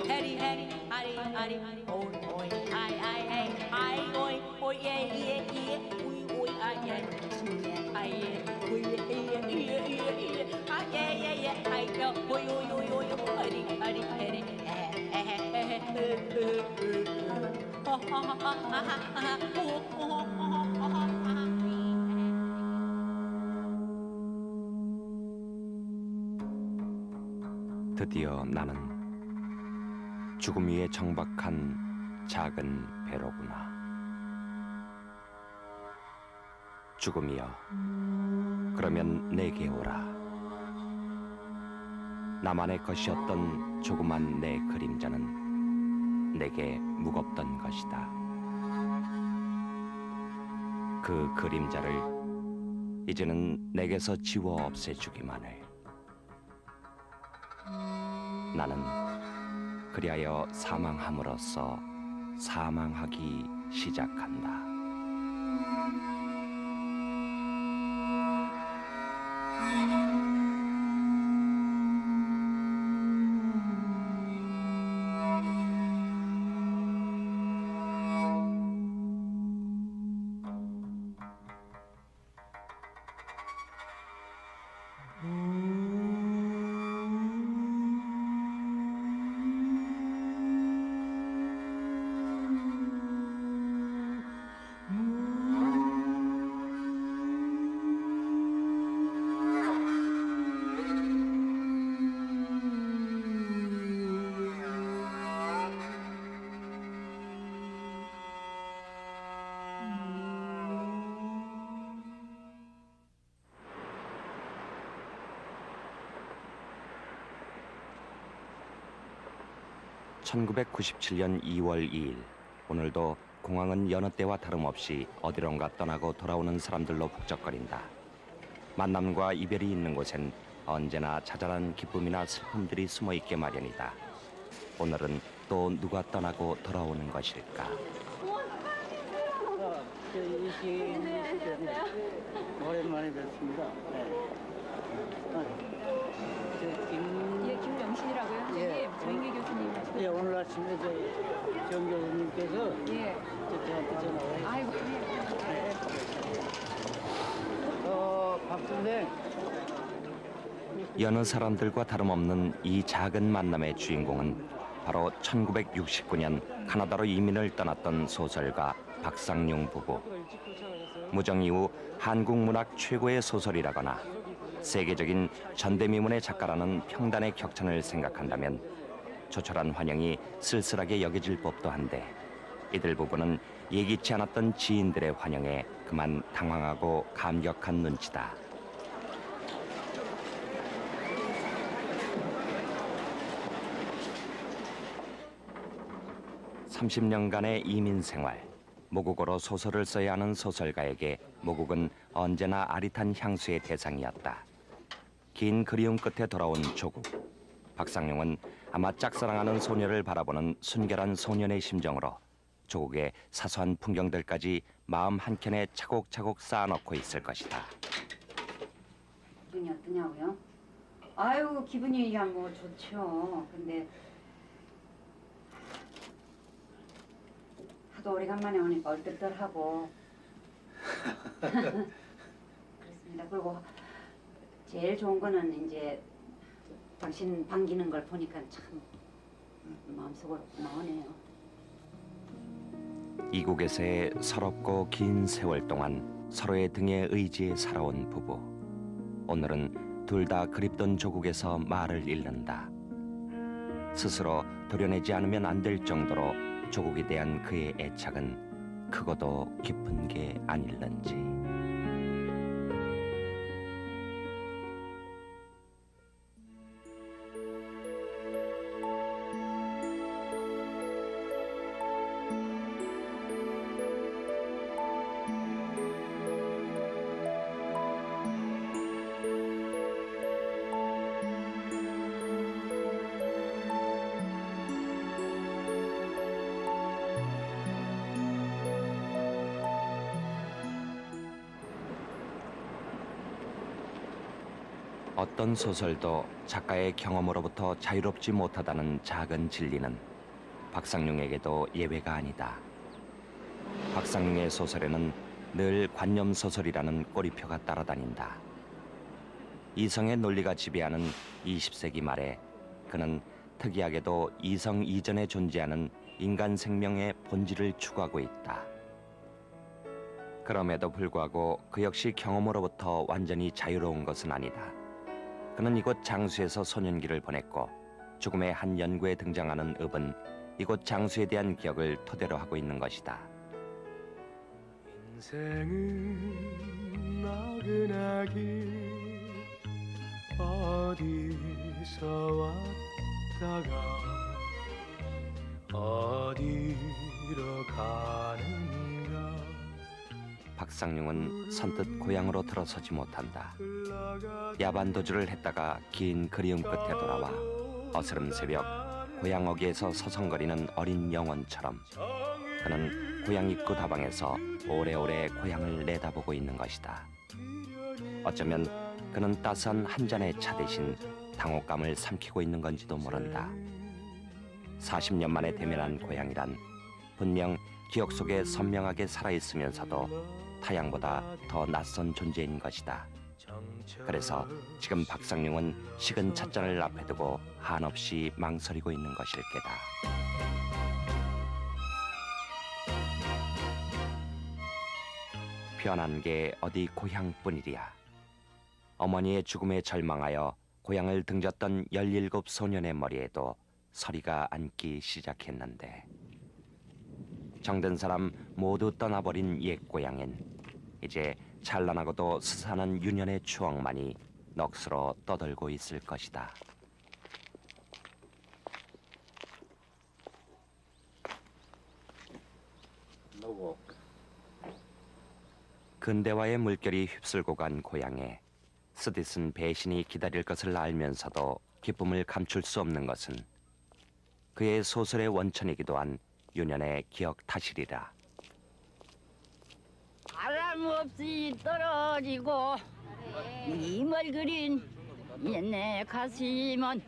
해리 해리 아리 아리 오이 오이 아이 아이 아이 아이 오이 오이 예예예 오이 오이 아예 아예 오이 예예예 아예예예 아이요 오이 오이 오이 오이 아리 아리 해리 드디어 나는 죽음 위에 정박한 작은 배로구나. 죽음이여, 그러면 내게 오라. 나만의 것이었던 조그만 내 그림자는 내게 무겁던 것이다. 그 그림자를 이제는 내게서 지워 없애주기만을. 나는 그리하여 사망함으로써 사망하기 시작한다. (1997년 2월 2일) 오늘도 공항은 여느 때와 다름없이 어디론가 떠나고 돌아오는 사람들로 북적거린다. 만남과 이별이 있는 곳엔 언제나 자잘한 기쁨이나 슬픔들이 숨어있게 마련이다. 오늘은 또 누가 떠나고 돌아오는 것일까? 오랜만에 뵙습니다. 예, 김영신이라고요. 예. 조인기 교수님. 예, 오늘 아침에 정 교수님께서 예. 저한테 전화가 아이고. 박 선생. 여느 사람들과 다름없는 이 작은 만남의 주인공은 바로 1969년 카나다로 이민을 떠났던 소설가 박상용 부부. 무정 이후 한국 문학 최고의 소설이라거나 세계적인 전대미문의 작가라는 평단의 격찬을 생각한다면 조촐한 환영이 쓸쓸하게 여겨질 법도 한데 이들 부부는 예기치 않았던 지인들의 환영에 그만 당황하고 감격한 눈치다. 30년간의 이민 생활, 모국어로 소설을 써야 하는 소설가에게 모국은 언제나 아릿한 향수의 대상이었다. 긴 그리움 끝에 돌아온 조국. 박상용은 아마 짝사랑하는 소녀를 바라보는 순결한 소년의 심정으로 조국의 사소한 풍경들까지 마음 한켠에 차곡차곡 쌓아놓고 있을 것이다. 기분이 어떠냐고요? 아유, 기분이 그냥 뭐 좋죠. 근데 하도 오래간만에 오니까 얼떨떨하고 그렇습니다. 그리고 제일 좋은 거는 이제 당신 반기는 걸 보니까 참 마음속으로 고마우네요. 이국에서의 서럽고 긴 세월 동안 서로의 등에 의지해 살아온 부부. 오늘은 둘 다 그립던 조국에서 말을 잃는다. 스스로 도려내지 않으면 안 될 정도로 조국에 대한 그의 애착은 크고도 깊은 게 아닐는지. 어떤 소설도 작가의 경험으로부터 자유롭지 못하다는 작은 진리는 박상룡에게도 예외가 아니다. 박상룡의 소설에는 늘 관념 소설이라는 꼬리표가 따라다닌다. 이성의 논리가 지배하는 20세기 말에 그는 특이하게도 이성 이전에 존재하는 인간 생명의 본질을 추구하고 있다. 그럼에도 불구하고 그 역시 경험으로부터 완전히 자유로운 것은 아니다. 그는 이곳 장수에서 소년기를 보냈고 죽음의 한 연구에 등장하는 읍은 이곳 장수에 대한 기억을 토대로 하고 있는 것이다. 인생은 나그나길 어디서 왔다가 어디로 가는가. 박상룡은 선뜻 고향으로 들어서지 못한다. 야반도주를 했다가 긴 그리움 끝에 돌아와 어스름 새벽 고향어귀에서 서성거리는 어린 영혼처럼 그는 고향 입구 다방에서 오래오래 고향을 내다보고 있는 것이다. 어쩌면 그는 따스한 한 잔의 차 대신 당혹감을 삼키고 있는 건지도 모른다. 40년 만에 대면한 고향이란 분명 기억 속에 선명하게 살아있으면서도 타향보다 더 낯선 존재인 것이다. 그래서 지금 박상룡은 식은 찻잔을 앞에 두고 한없이 망설이고 있는 것일 게다. 변한 게 어디 고향뿐이랴. 어머니의 죽음에 절망하여 고향을 등졌던 17 소년의 머리에도 서리가 앉기 시작했는데 정든 사람 모두 떠나버린 옛 고향엔 이제 찬란하고도 스산한 유년의 추억만이 넋으로 떠돌고 있을 것이다. 근대화의 물결이 휩쓸고 간 고향에 쓰디쓴 배신이 기다릴 것을 알면서도 기쁨을 감출 수 없는 것은 그의 소설의 원천이기도 한 유년의 기억 탓이리라. 바람 없이 떨어지고 임을 그린 옛내 가슴은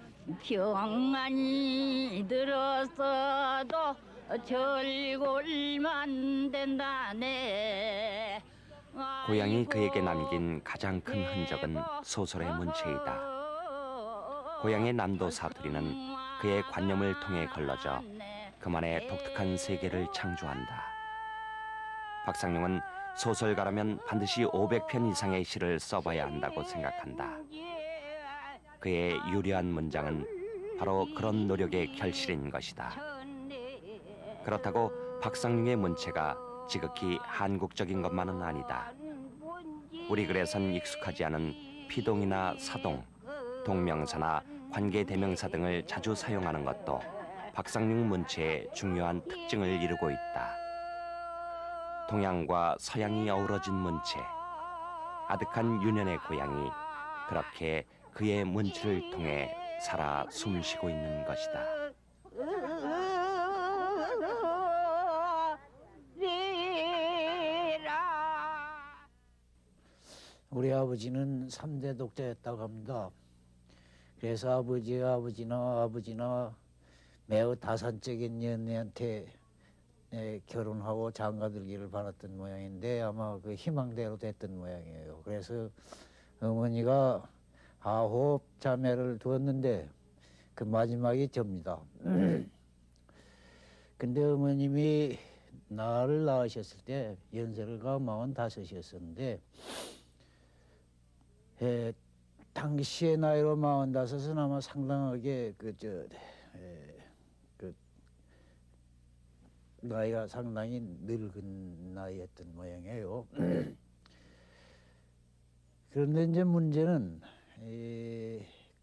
병만이 들었어도 절골만 된다네. 고향이 그에게 남긴 가장 큰 흔적은 소설의 문체이다. 고향의 난도 사투리는 그의 관념을 통해 걸러져 그만의 독특한 세계를 창조한다. 박상룡은 소설가라면 반드시 500편 이상의 시를 써봐야 한다고 생각한다. 그의 유려한 문장은 바로 그런 노력의 결실인 것이다. 그렇다고 박상룡의 문체가 지극히 한국적인 것만은 아니다. 우리 글에선 익숙하지 않은 피동이나 사동, 동명사나 관계대명사 등을 자주 사용하는 것도 박상룡 문체의 중요한 특징을 이루고 있다. 동양과 서양이 어우러진 문체, 아득한 유년의 고향이 그렇게 그의 문체를 통해 살아 숨쉬고 있는 것이다. 우리 아버지는 3대 독자였다고 합니다. 그래서 아버지나 매우 다산적인 연애한테 결혼하고 장가들기를 바랐던 모양인데 아마 그 희망대로 됐던 모양이에요. 그래서 어머니가 9 자매를 두었는데 그 마지막이 접니다. 근데 어머님이 나를 낳으셨을 때 연세가 45이었었는데 당시의 나이로 45은 아마 상당하게 그 나이가 상당히 늙은 나이였던 모양이에요. 그런데 이제 문제는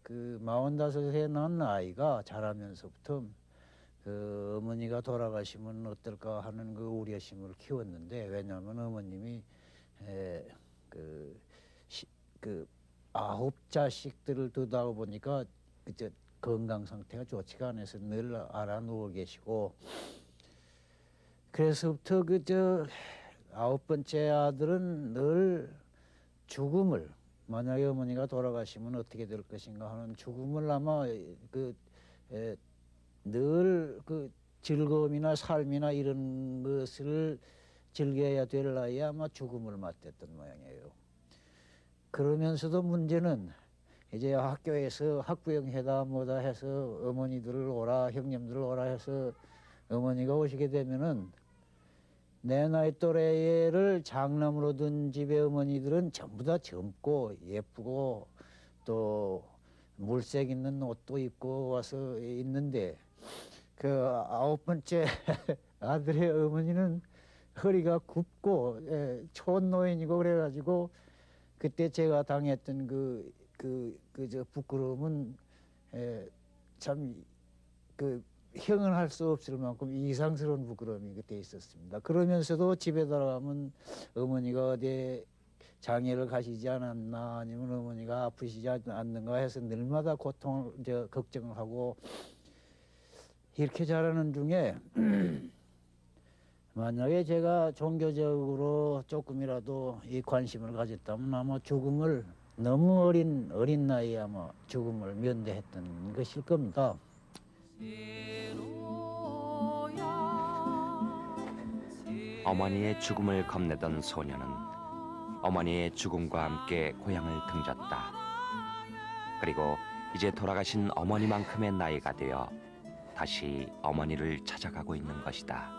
그 45에 낳은 아이가 자라면서부터 그 어머니가 돌아가시면 어떨까 하는 그 우려심을 키웠는데, 왜냐하면 어머님이 그 9 자식들을 두다 보니까 그저 건강 상태가 좋지가 않아서 늘 알아 누워 계시고, 그래서부터 그저 9번째 아들은 늘 죽음을 만약에 어머니가 돌아가시면 어떻게 될 것인가 하는 죽음을 아마 늘 그 즐거움이나 삶이나 이런 것을 즐겨야 될 나이에 아마 죽음을 맞았던 모양이에요. 그러면서도 문제는 이제 학교에서 학부형 회다 뭐다 해서 어머니들을 오라 형님들을 오라 해서 어머니가 오시게 되면은 내 나이 또래를 장남으로 둔 집의 어머니들은 전부 다 젊고 예쁘고 또 물색 있는 옷도 입고 와서 있는데 그 9번째 아들의 어머니는 허리가 굽고 촌노인이고 그래가지고 그때 제가 당했던 저 부끄러움은 참 형언할 수 없을 만큼 이상스러운 부끄러움이 그때 있었습니다. 그러면서도 집에 돌아가면 어머니가 어디 장애를 가시지 않았나 아니면 어머니가 아프시지 않는가 해서 늘마다 고통을 걱정을 하고 이렇게 자라는 중에 만약에 제가 종교적으로 조금이라도 이 관심을 가졌다면 아마 죽음을 너무 어린 나이에 아마 죽음을 면대했던 것일 겁니다. 어머니의 죽음을 겁내던 소녀는 어머니의 죽음과 함께 고향을 등졌다. 그리고 이제 돌아가신 어머니만큼의 나이가 되어 다시 어머니를 찾아가고 있는 것이다.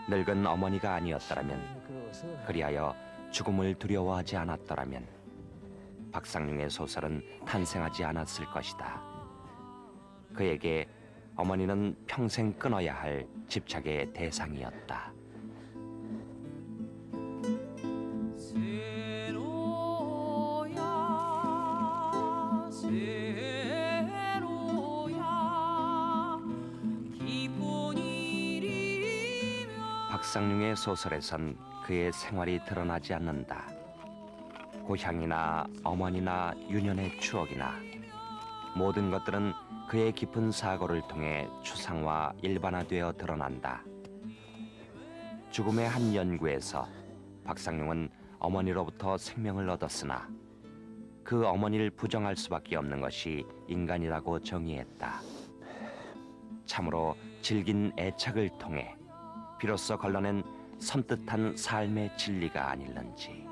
늙은 어머니가 아니었더라면, 그리하여 죽음을 두려워하지 않았더라면 박상룡의 소설은 탄생하지 않았을 것이다. 그에게 어머니는 평생 끊어야 할 집착의 대상이었다. 박상룡의 소설에선 그의 생활이 드러나지 않는다. 고향이나 어머니나 유년의 추억이나 모든 것들은 그의 깊은 사고를 통해 추상화 일반화되어 드러난다. 죽음의 한 연구에서 박상룡은 어머니로부터 생명을 얻었으나 그 어머니를 부정할 수밖에 없는 것이 인간이라고 정의했다. 참으로 질긴 애착을 통해 비로소 걸러낸 섬뜩한 삶의 진리가 아닐는지.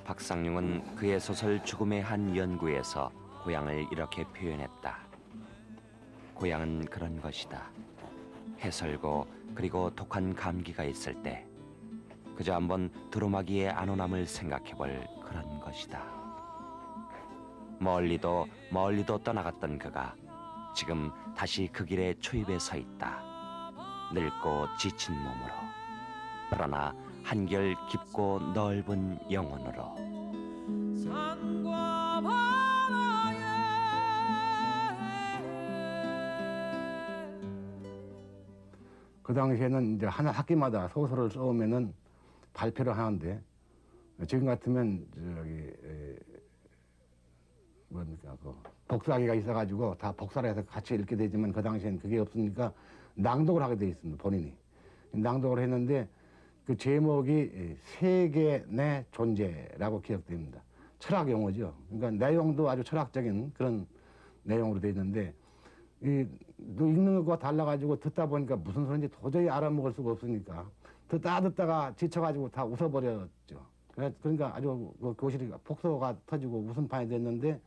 박상룡은 그의 소설 죽음의 한 연구에서 고향을 이렇게 표현했다. 고향은 그런 것이다. 해설고 그리고 독한 감기가 있을 때 그저 한번 두루마기의 안온함을 생각해볼 그런 것이다. 멀리도 떠나갔던 그가 지금 다시 그 길에 초입에 서 있다. 늙고 지친 몸으로, 그러나 한결 깊고 넓은 영혼으로. 그 당시에는 이제 하나 학기마다 소설을 써오면은 발표를 하는데 지금 같으면 뭡니까 복사기가 있어가지고 다 복사를 해서 같이 읽게 되지만 그 당시에는 그게 없으니까 낭독을 하게 돼 있습니다. 본인이 낭독을 했는데 그 제목이 세계 내 존재라고 기억됩니다. 철학 용어죠. 그러니까 내용도 아주 철학적인 그런 내용으로 돼 있는데 읽는 것과 달라가지고 듣다 보니까 무슨 소리인지 도저히 알아먹을 수가 없으니까 듣다가 지쳐가지고 다 웃어버렸죠. 그러니까 아주 교실이 폭소가 터지고 웃음판이 됐는데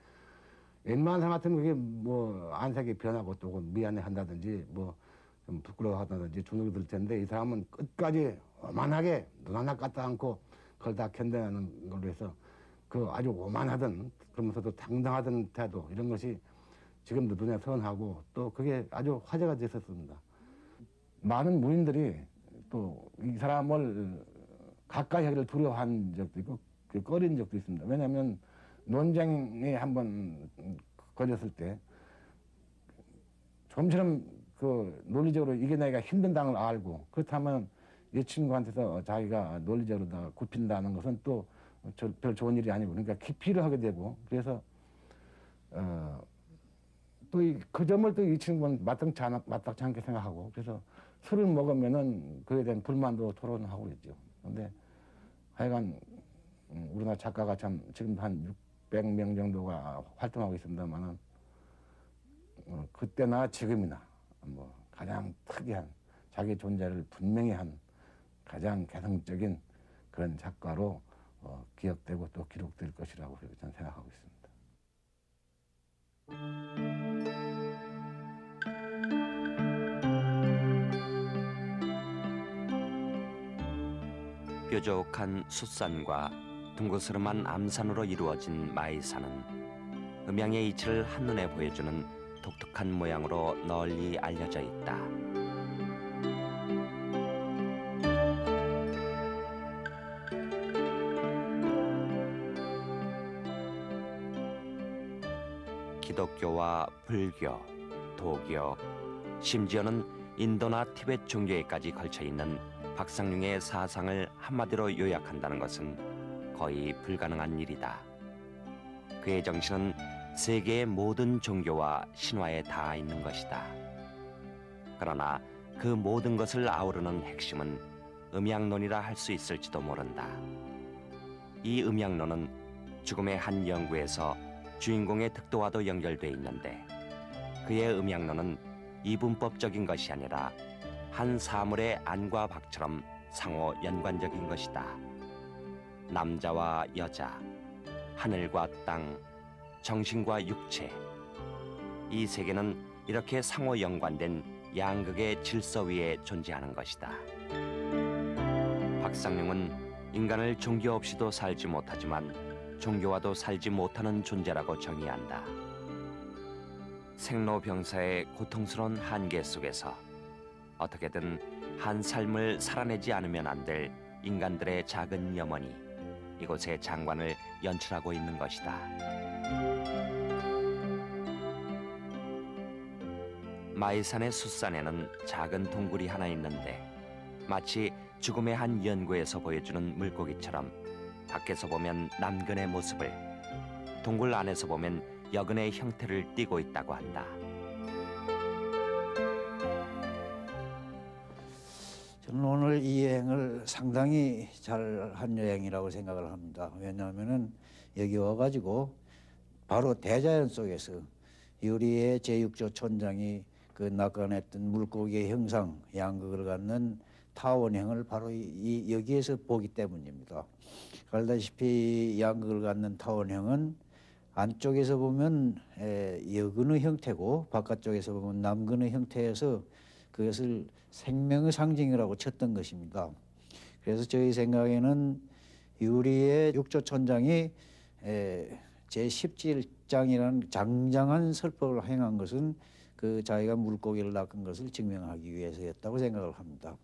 웬만한 사람 같으면 그게 뭐 안색이 변하고 또 미안해 한다든지 뭐 좀 부끄러워한다든지 주눅이 들 텐데 이 사람은 끝까지 오만하게 눈 하나 까딱 않고 그걸 다 견뎌내는 걸로 해서 그 아주 오만하던 그러면서도 당당하던 태도 이런 것이 지금도 눈에 선하고 또 그게 아주 화제가 됐었습니다. 많은 문인들이 또 이 사람을 가까이 하기를 두려워한 적도 있고 꺼린 적도 있습니다. 왜냐하면 논쟁에 한번 걸렸을 때 좀처럼 그 논리적으로 이겨내기가 힘든 당을 알고 그렇다면 이 친구한테서 자기가 논리적으로 굽힌다는 것은 또 별 좋은 일이 아니고, 그러니까 기피를 하게 되고, 그래서 또 그 점을 또 이 친구는 마땅치 않게 생각하고, 그래서 술을 먹으면은 그에 대한 불만도 토론하고 있죠. 그런데 하여간 우리나라 작가가 참 지금 한 600명 정도가 활동하고 있습니다만은 그때나 지금이나 뭐 가장 특이한 자기 존재를 분명히 한 가장 개성적인 그런 작가로 기억되고 또 기록될 것이라고 저는 생각하고 있습니다. 뾰족한 숫산과 둥그스름한 암산으로 이루어진 마이산은 음양의 이치를 한눈에 보여주는 독특한 모양으로 널리 알려져 있다. 기독교와 불교, 도교, 심지어는 인도나 티베트 종교에까지 걸쳐 있는 박상룡의 사상을 한마디로 요약한다는 것은 거의 불가능한 일이다. 그의 정신은 세계의 모든 종교와 신화에 닿아 있는 것이다. 그러나 그 모든 것을 아우르는 핵심은 음양론이라 할 수 있을지도 모른다. 이 음양론은 죽음의 한 연구에서 주인공의 득도와도 연결돼 있는데, 그의 음양론은 이분법적인 것이 아니라 한 사물의 안과 박처럼 상호 연관적인 것이다. 남자와 여자, 하늘과 땅, 정신과 육체, 이 세계는 이렇게 상호 연관된 양극의 질서 위에 존재하는 것이다. 박상룡은 인간을 종교 없이도 살지 못하지만 종교와도 살지 못하는 존재라고 정의한다. 생로병사의 고통스러운 한계 속에서 어떻게든 한 삶을 살아내지 않으면 안 될 인간들의 작은 염원이 이곳의 장관을 연출하고 있는 것이다. 마이산의 숫산에는 작은 동굴이 하나 있는데, 마치 죽음의 한 연구에서 보여주는 물고기처럼 밖에서 보면 남근의 모습을, 동굴 안에서 보면 여근의 형태를 띠고 있다고 한다. 저는 오늘 이 여행을 상당히 잘한 여행이라고 생각을 합니다. 왜냐하면은 여기 와가지고 바로 대자연 속에서 유리의 제6조 촌장이 그 낙관했던 물고기의 형상, 양극을 갖는 타원형을 바로 여기에서 보기 때문입니다. 알다시피 양극을 갖는 타원형은 안쪽에서 보면 여근의 형태고 바깥쪽에서 보면 남근의 형태여서 그것을 생명의 상징이라고 쳤던 것입니다. 그래서 저희 생각에는 유리의 육조천장이 제17장이라는 장장한 설법을 행한 것은 그 자기가 물고기를 낚은 것을 증명하기 위해서였다고 생각을 합니다.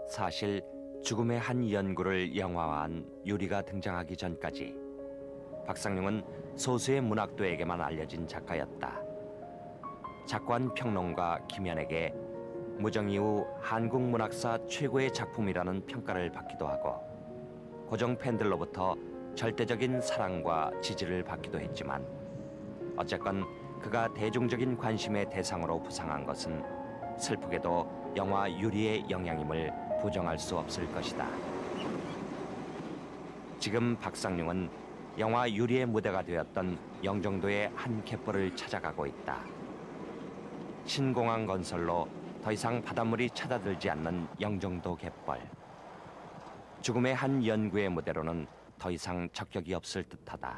사실 죽음의 한 연구를 영화화한 유리가 등장하기 전까지 박상룡은 소수의 문학도에게만 알려진 작가였다. 작관 평론가 김연에게 무정 이후 한국 문학사 최고의 작품이라는 평가를 받기도 하고, 고정 팬들로부터 절대적인 사랑과 지지를 받기도 했지만, 어쨌건 그가 대중적인 관심의 대상으로 부상한 것은 슬프게도 영화 유리의 영향임을 부정할 수 없을 것이다. 지금 박상룡은 영화 유리의 무대가 되었던 영종도의 한 갯벌을 찾아가고 있다. 신공항 건설로 더 이상 바닷물이 찾아들지 않는 영종도 갯벌. 죽음의 한 연구의 무대로는 더 이상 적격이 없을 듯하다.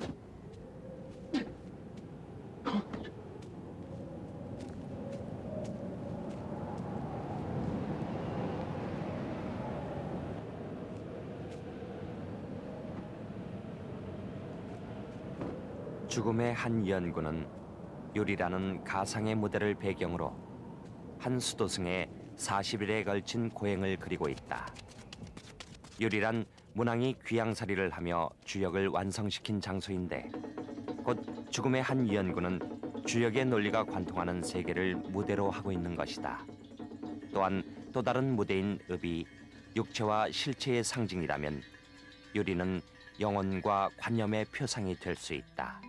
죽음의 한 연구는 유리라는 가상의 무대를 배경으로 한 수도승의 40일에 걸친 고행을 그리고 있다. 유리란 문왕이 귀양살이를 하며 주역을 완성시킨 장소인데, 곧 죽음의 한 연구는 주역의 논리가 관통하는 세계를 무대로 하고 있는 것이다. 또한 또 다른 무대인 읍이 육체와 실체의 상징이라면 유리는 영혼과 관념의 표상이 될 수 있다.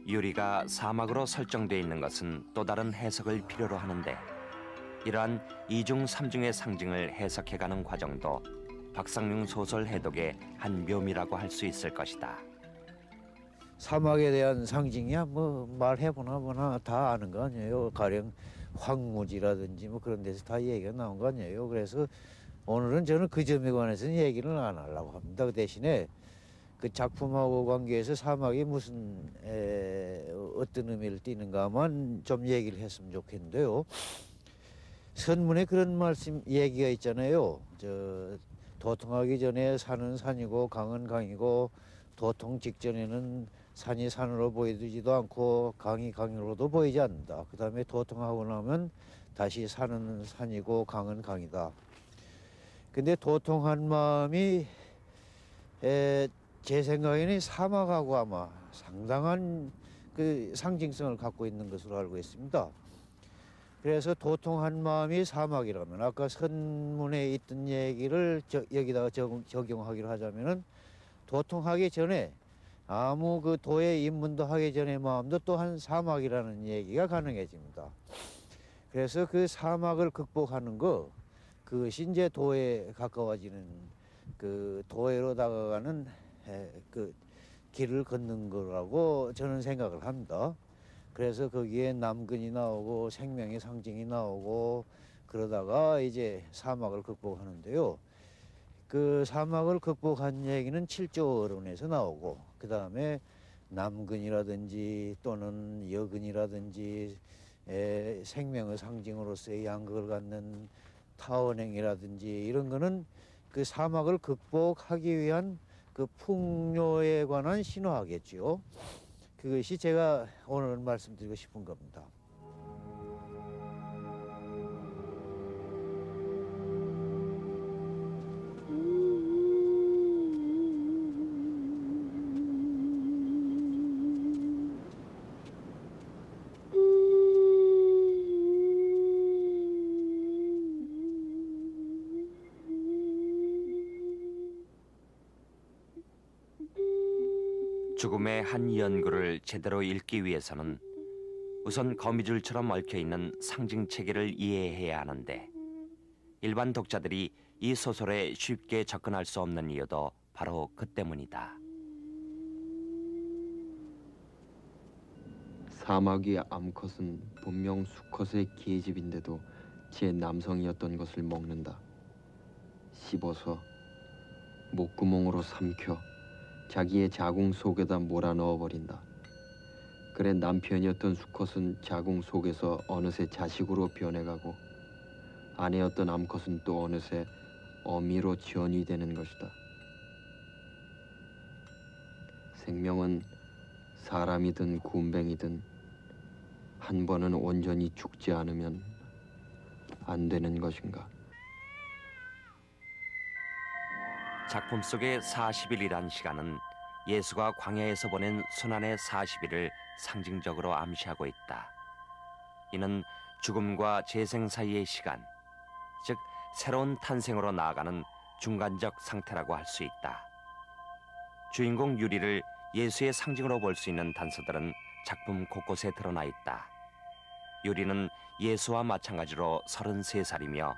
유리가 사막으로 설정되어 있는 것은 또 다른 해석을 필요로 하는데 이러한 이중 삼중의 상징을 해석해가는 과정도 박상룡 소설 해독의 한 묘미라고 할 수 있을 것이다. 사막에 대한 상징이야 뭐 말해보나 뭐나 다 아는 거 아니에요. 가령 황무지라든지 뭐 그런 데서 다 얘기가 나온 거 아니에요. 그래서 오늘은 저는 그 점에 관해서는 얘기를 안 하려고 합니다. 그 대신에 그 작품하고 관계해서 사막이 무슨 어떤 의미를 띠는가만 좀 얘기를 했으면 좋겠는데요. 선문에 그런 말씀 얘기가 있잖아요. 저 도통하기 전에 산은 산이고 강은 강이고 도통 직전에는 산이 산으로 보이지도 않고 강이 강으로도 보이지 않는다. 그 다음에 도통하고 나면 다시 산은 산이고 강은 강이다. 근데 도통한 마음이 제 생각에는 사막하고 아마 상당한 그 상징성을 갖고 있는 것으로 알고 있습니다. 그래서 도통한 마음이 사막이라면 아까 선문에 있던 얘기를 여기다가 적용하기로 하자면은 도통하기 전에 아무 그 도에 입문도 하기 전에 마음도 또한 사막이라는 얘기가 가능해집니다. 그래서 그 사막을 극복하는 거 그것이 이제 도에 가까워지는 그 도에로 다가가는 그 길을 걷는 거라고 저는 생각을 합니다. 그래서 거기에 남근이 나오고 생명의 상징이 나오고 그러다가 이제 사막을 극복하는데요. 그 사막을 극복한 얘기는 7조 어론에서 나오고 그 다음에 남근이라든지 또는 여근이라든지 생명의 상징으로서의 양극을 갖는 타원행이라든지 이런 거는 그 사막을 극복하기 위한 그 풍요에 관한 신화겠지요. 그것이 제가 오늘 말씀드리고 싶은 겁니다. 죽음의 한 연구를 제대로 읽기 위해서는 우선 거미줄처럼 얽혀있는 상징 체계를 이해해야 하는데 일반 독자들이 이 소설에 쉽게 접근할 수 없는 이유도 바로 그 때문이다. 사마귀 암컷은 분명 수컷의 계집인데도 제 남성이었던 것을 먹는다. 씹어서 목구멍으로 삼켜 자기의 자궁 속에다 몰아넣어 버린다. 그래 남편이었던 수컷은 자궁 속에서 어느새 자식으로 변해가고 아내였던 암컷은 또 어느새 어미로 전이되는 것이다. 생명은 사람이든 굼벵이든 한 번은 온전히 죽지 않으면 안 되는 것인가? 작품 속의 40일이란 시간은 예수가 광야에서 보낸 순환의 40일을 상징적으로 암시하고 있다. 이는 죽음과 재생 사이의 시간, 즉 새로운 탄생으로 나아가는 중간적 상태라고 할 수 있다. 주인공 유리를 예수의 상징으로 볼 수 있는 단서들은 작품 곳곳에 드러나 있다. 유리는 예수와 마찬가지로 33살이며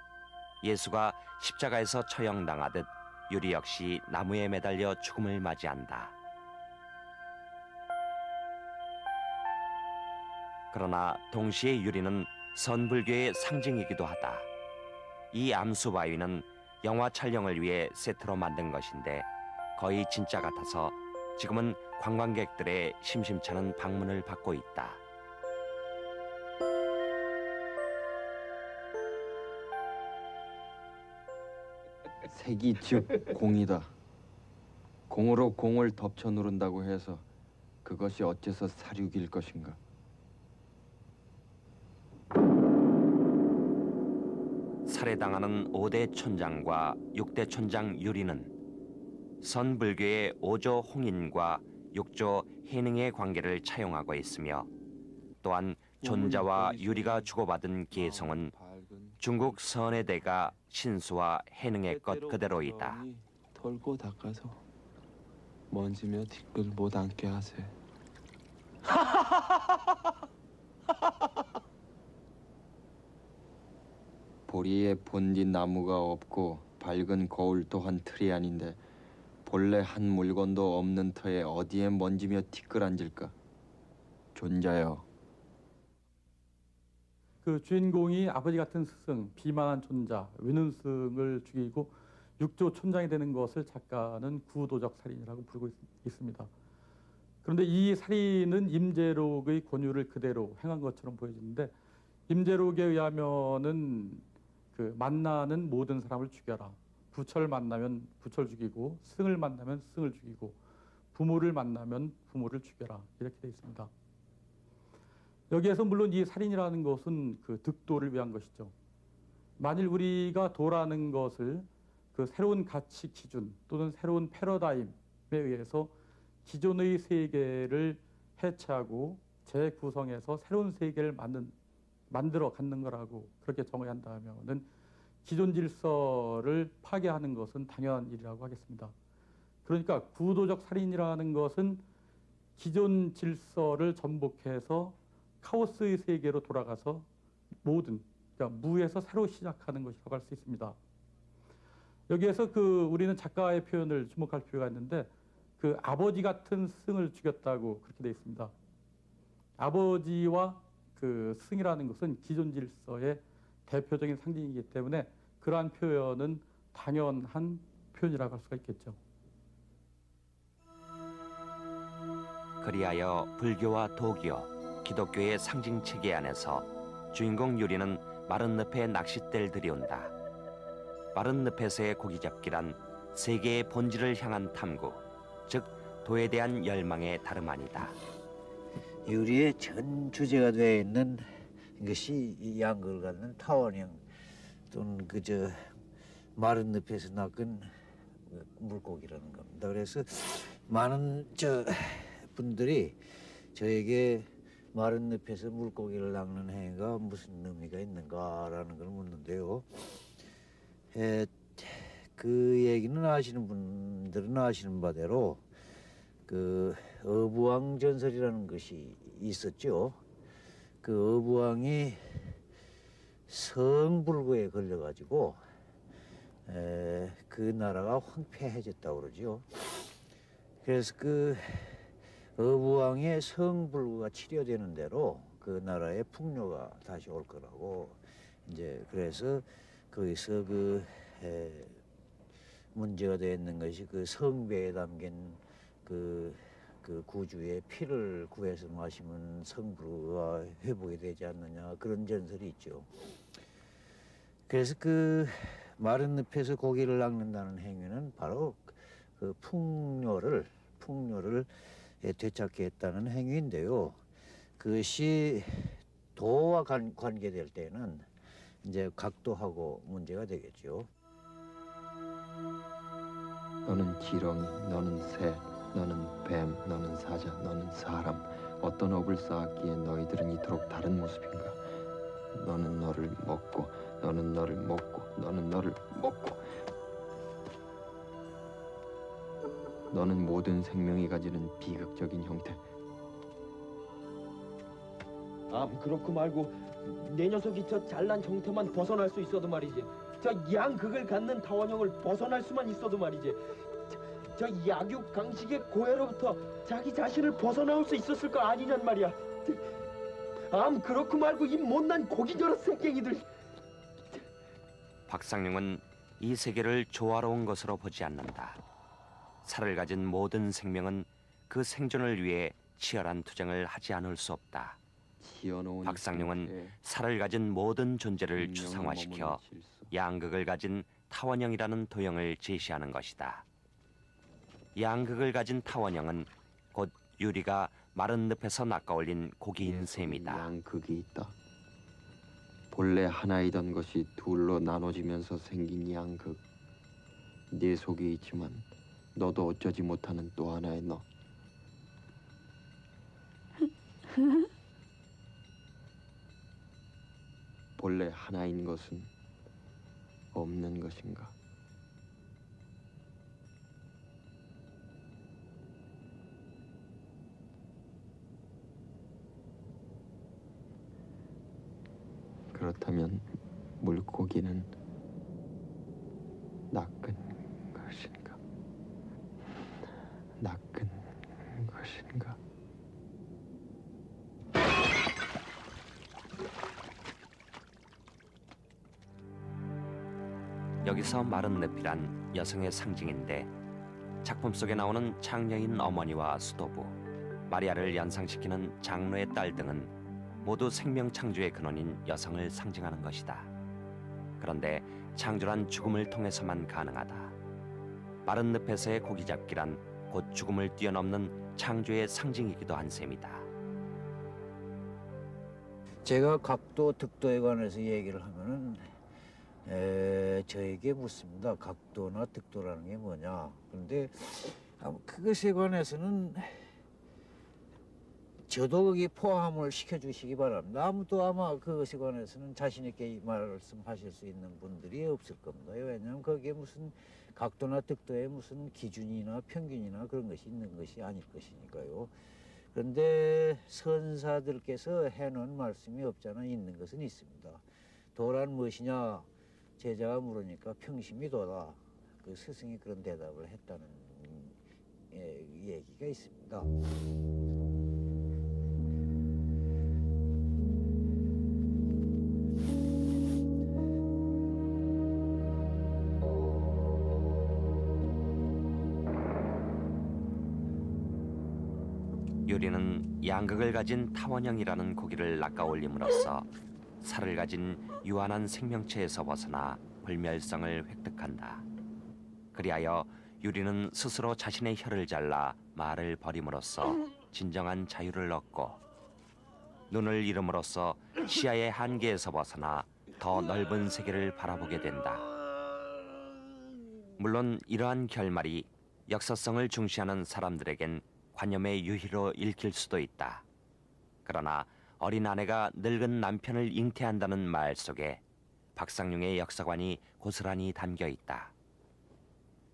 예수가 십자가에서 처형당하듯 유리 역시 나무에 매달려 죽음을 맞이한다. 그러나 동시에 유리는 선불교의 상징이기도 하다. 이 암수바위는 영화 촬영을 위해 세트로 만든 것인데 거의 진짜 같아서 지금은 관광객들의 심심찮은 방문을 받고 있다. 색이 즉 공이다. 공으로 공을 덮쳐 누른다고 해서 그것이 어째서 사륙일 것인가? 살해당하는 5대 촌장과 6대 촌장 유리는 선불교의 5조 홍인과 6조 해능의 관계를 차용하고 있으며 또한 존자와 유리가 주고받은 개성은 중국 선해대가 신수와 해능의 것 그대로이다. 털고 닦아서 먼지며 티끌 못 앉게 하세. 보리에 본디 나무가 없고 밝은 거울 또한 틀이 아닌데 본래 한 물건도 없는 터에 어디에 먼지며 티끌 앉을까? 존자여. 그 주인공이 아버지 같은 스승, 비만한 존자, 위는승을 죽이고 육조 촌장이 되는 것을 작가는 구도적 살인이라고 부르고 있습니다. 그런데 이 살인은 임재록의 권유를 그대로 행한 것처럼 보여지는데 임재록에 의하면은 그 만나는 모든 사람을 죽여라. 부처를 만나면 부처를 죽이고 승을 만나면 승을 죽이고 부모를 만나면 부모를 죽여라. 이렇게 되어 있습니다. 여기에서 물론 이 살인이라는 것은 그 득도를 위한 것이죠. 만일 우리가 도라는 것을 그 새로운 가치 기준 또는 새로운 패러다임에 의해서 기존의 세계를 해체하고 재구성해서 새로운 세계를 만들어 갖는 거라고 그렇게 정의한다면은 기존 질서를 파괴하는 것은 당연한 일이라고 하겠습니다. 그러니까 구도적 살인이라는 것은 기존 질서를 전복해서 카오스의 세계로 돌아가서 모든 그러니까 무에서 새로 시작하는 것이라고 할 수 있습니다. 여기에서 우리는 작가의 표현을 주목할 필요가 있는데 그 아버지 같은 스승을 죽였다고 그렇게 되어 있습니다. 아버지와 그 스승이라는 것은 기존 질서의 대표적인 상징이기 때문에 그러한 표현은 당연한 표현이라고 할 수가 있겠죠. 그리하여 불교와 도교, 기독교의 상징 체계 안에서 주인공 유리는 마른 늪에 낚싯대를 들여온다. 마른 늪에서의 고기잡기란 세계의 본질을 향한 탐구, 즉 도에 대한 열망의 다름 아니다. 유리의 전 주제가 되어 있는 것이 이 양극을 갖는 타원형 또는 그저 마른 늪에서 낚은 물고기라는 겁니다. 그래서 많은 분들이 저에게 마른 늪에서 물고기를 낚는 행위가 무슨 의미가 있는가라는 걸 묻는데요. 그 얘기는 아시는 분들은 아시는 바대로 그 어부왕 전설이라는 것이 있었죠. 그 어부왕이 성불고에 걸려가지고 그 나라가 황폐해졌다고 그러죠. 그래서 그 어부왕의 성불고가 치료되는 대로 그 나라에 풍요가 다시 올 거라고 이제 그래서 거기서 문제가 되어 있는 것이 그 성배에 담긴 그 구주의 피를 구해서 마시면 성불고가 회복이 되지 않느냐 그런 전설이 있죠. 그래서 그 마른 늪에서 고기를 낚는다는 행위는 바로 그 풍요를 되찾게 했다는 행위인데요. 그것이 도와 관계될 때는 이제 각도하고 문제가 되겠죠. 너는 지렁이, 너는 새, 너는 뱀, 너는 사자, 너는 사람. 어떤 업을 쌓았기에 너희들은 이토록 다른 모습인가? 너는 너를 먹고, 너는 너를 먹고, 너는 너를 먹고. 너는 모든 생명이 가지는 비극적인 형태. 그렇고 말고 내 녀석이 저 잘난 형태만 벗어날 수 있어도 말이지. 저 양극을 갖는 타원형을 벗어날 수만 있어도 말이지. 저 약육 강식의 고해로부터 자기 자신을 벗어나올 수 있었을 거 아니냔 말이야. 그렇고 말고 이 못난 고기저러 새끼들. 박상룡은 이 세계를 조화로운 것으로 보지 않는다. 살을 가진 모든 생명은 그 생존을 위해 치열한 투쟁을 하지 않을 수 없다. 박상룡은 살을 가진 모든 존재를 추상화시켜 양극을 가진 타원형이라는 도형을 제시하는 것이다. 양극을 가진 타원형은 곧 유리가 마른 늪에서 낚아올린 고기인 셈이다. 양극이 있다. 본래 하나이던 것이 둘로 나눠지면서 생긴 양극. 네 속에 있지만 너도 어쩌지 못하는 또 하나의 너. 본래 하나인 것은 없는 것인가? 그렇다면 물고기는 낚은 것인가? 낚은 것인가? 여기서 마른 늪이란 여성의 상징인데 작품 속에 나오는 창녀인 어머니와 수도부, 마리아를 연상시키는 장로의 딸 등은 모두 생명 창조의 근원인 여성을 상징하는 것이다. 그런데 창조란 죽음을 통해서만 가능하다. 마른 늪에서의 고기잡기란 곧 죽음을 뛰어넘는 창조의 상징이기도 한 셈이다. 제가 각도, 득도에 관해서 얘기를 하면은 저에게 묻습니다. 각도나 득도라는 게 뭐냐. 그런데 그것에 관해서는 저도 거기 포함을 시켜주시기 바랍니다. 아무도 아마 그것에 관해서는 자신 있게 말씀하실 수 있는 분들이 없을 겁니다. 왜냐하면 거기에 무슨 각도나 득도에 무슨 기준이나 평균이나 그런 것이 있는 것이 아닐 것이니까요. 그런데 선사들께서 해놓은 말씀이 없잖아 있는 것은 있습니다. 도란 무엇이냐? 제자가 물으니까 평심이 도다. 그 스승이 그런 대답을 했다는 얘기가 있습니다. 유리는 양극을 가진 타원형이라는 고기를 낚아올림으로써 살을 가진 유한한 생명체에서 벗어나 불멸성을 획득한다. 그리하여 유리는 스스로 자신의 혀를 잘라 말을 버림으로써 진정한 자유를 얻고 눈을 잃음으로써 시야의 한계에서 벗어나 더 넓은 세계를 바라보게 된다. 물론 이러한 결말이 역사성을 중시하는 사람들에겐 관념의 유희로 읽힐 수도 있다. 그러나 어린 아내가 늙은 남편을 잉태한다는 말 속에 박상룡의 역사관이 고스란히 담겨 있다.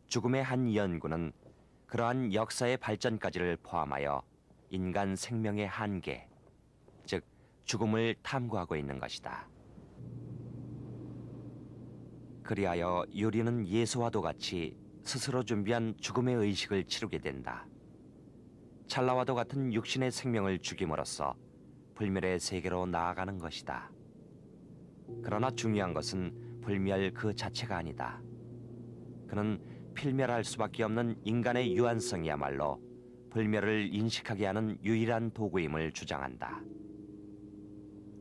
죽음의 한 연구는 그러한 역사의 발전까지를 포함하여 인간 생명의 한계, 즉 죽음을 탐구하고 있는 것이다. 그리하여 유리는 예수와도 같이 스스로 준비한 죽음의 의식을 치르게 된다. 찰나와도 같은 육신의 생명을 죽임으로써 불멸의 세계로 나아가는 것이다. 그러나 중요한 것은 불멸 그 자체가 아니다. 그는 필멸할 수밖에 없는 인간의 유한성이야말로 불멸을 인식하게 하는 유일한 도구임을 주장한다.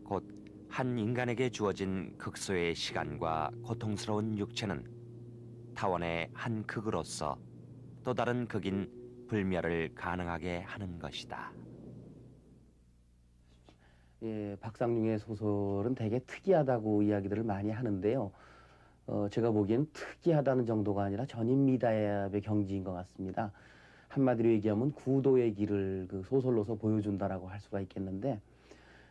곧 한 인간에게 주어진 극소의 시간과 고통스러운 육체는 타원의 한 극으로서 또 다른 극인 불멸을 가능하게 하는 것이다. 예, 박상룡의 소설은 되게 특이하다고 이야기들을 많이 하는데요. 제가 보기엔 특이하다는 정도가 아니라 전인미답의 경지인 것 같습니다. 한마디로 얘기하면 구도의 길을 그 소설로서 보여준다라고 할 수가 있겠는데,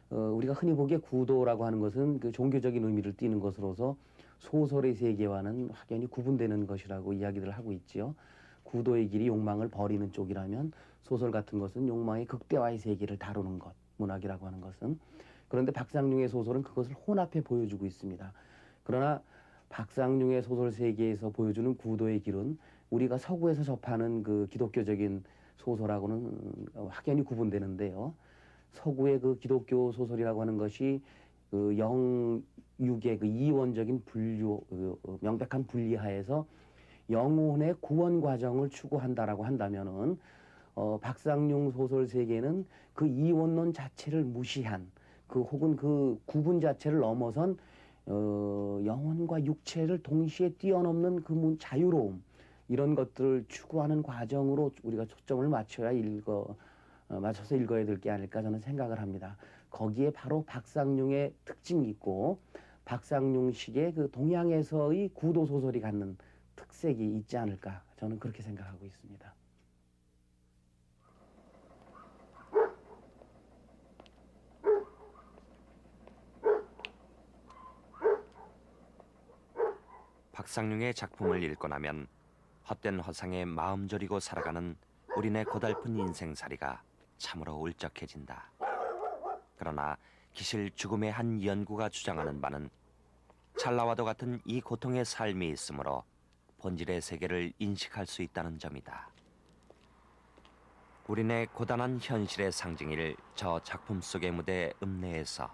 우리가 흔히 보기에 구도라고 하는 것은 그 종교적인 의미를 띠는 것으로서 소설의 세계와는 확연히 구분되는 것이라고 이야기를 하고 있지요. 구도의 길이 욕망을 버리는 쪽이라면 소설 같은 것은 욕망의 극대화의 세계를 다루는 것, 문학이라고 하는 것은. 그런데 박상룡의 소설은 그것을 혼합해 보여주고 있습니다. 그러나 박상룡의 소설 세계에서 보여주는 구도의 길은 우리가 서구에서 접하는 그 기독교적인 소설하고는 확연히 구분되는데요. 서구의 그 기독교 소설이라고 하는 것이 그 영육의 그 이원적인 분류, 명백한 분리하에서 영혼의 구원 과정을 추구한다라고 한다면은 박상룡 소설 세계는 그 이원론 자체를 무시한 그 혹은 그 구분 자체를 넘어선 영혼과 육체를 동시에 뛰어넘는 그 자유로움, 이런 것들을 추구하는 과정으로 우리가 초점을 맞춰서 읽어야 될 게 아닐까 저는 생각을 합니다. 거기에 바로 박상룡의 특징이 있고 박상룡식의 그 동양에서의 구도 소설이 갖는 특색이 있지 않을까 저는 그렇게 생각하고 있습니다. 박상룡의 작품을 읽고 나면 헛된 허상에 마음 졸이고 살아가는 우리네 고달픈 인생살이가 참으로 울적해진다. 그러나 기실 죽음의 한 연구가 주장하는 바는 찰나와도 같은 이 고통의 삶이 있으므로 본질의 세계를 인식할 수 있다는 점이다. 우리네 고단한 현실의 상징일 저 작품 속의 무대 읍내에서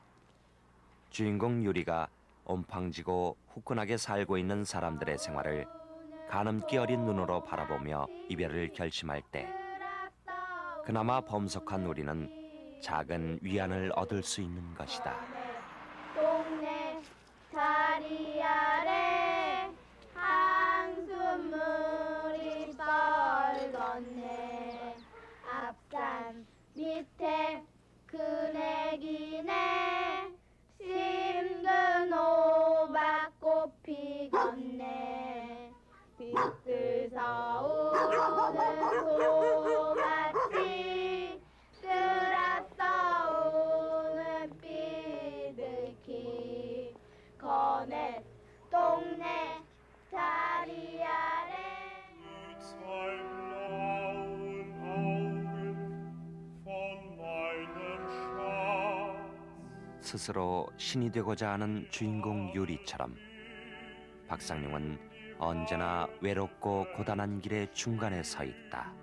주인공 유리가 온팡지고 후끈하게 살고 있는 사람들의 생활을 가늠기 어린 눈으로 바라보며 이별을 결심할 때 그나마 범석한 우리는 작은 위안을 얻을 수 있는 것이다. 동네 다리 아래 한숨물이 뻘건네 앞산 밑에 그네기네 심근 호박꽃 피었네 빛을 서우는 소같이 들어서우는 비둘기 거넷 동네 다리 아래 스스로 신이 되고자 하는 주인공 유리처럼 박상룡은 언제나 외롭고 고단한 길의 중간에 서 있다.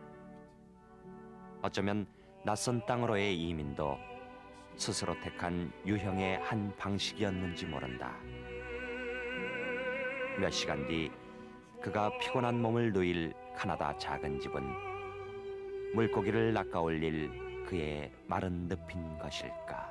어쩌면 낯선 땅으로의 이민도 스스로 택한 유형의 한 방식이었는지 모른다. 몇 시간 뒤 그가 피곤한 몸을 누일 카나다 작은 집은 물고기를 낚아올릴 그의 마른 늪인 것일까.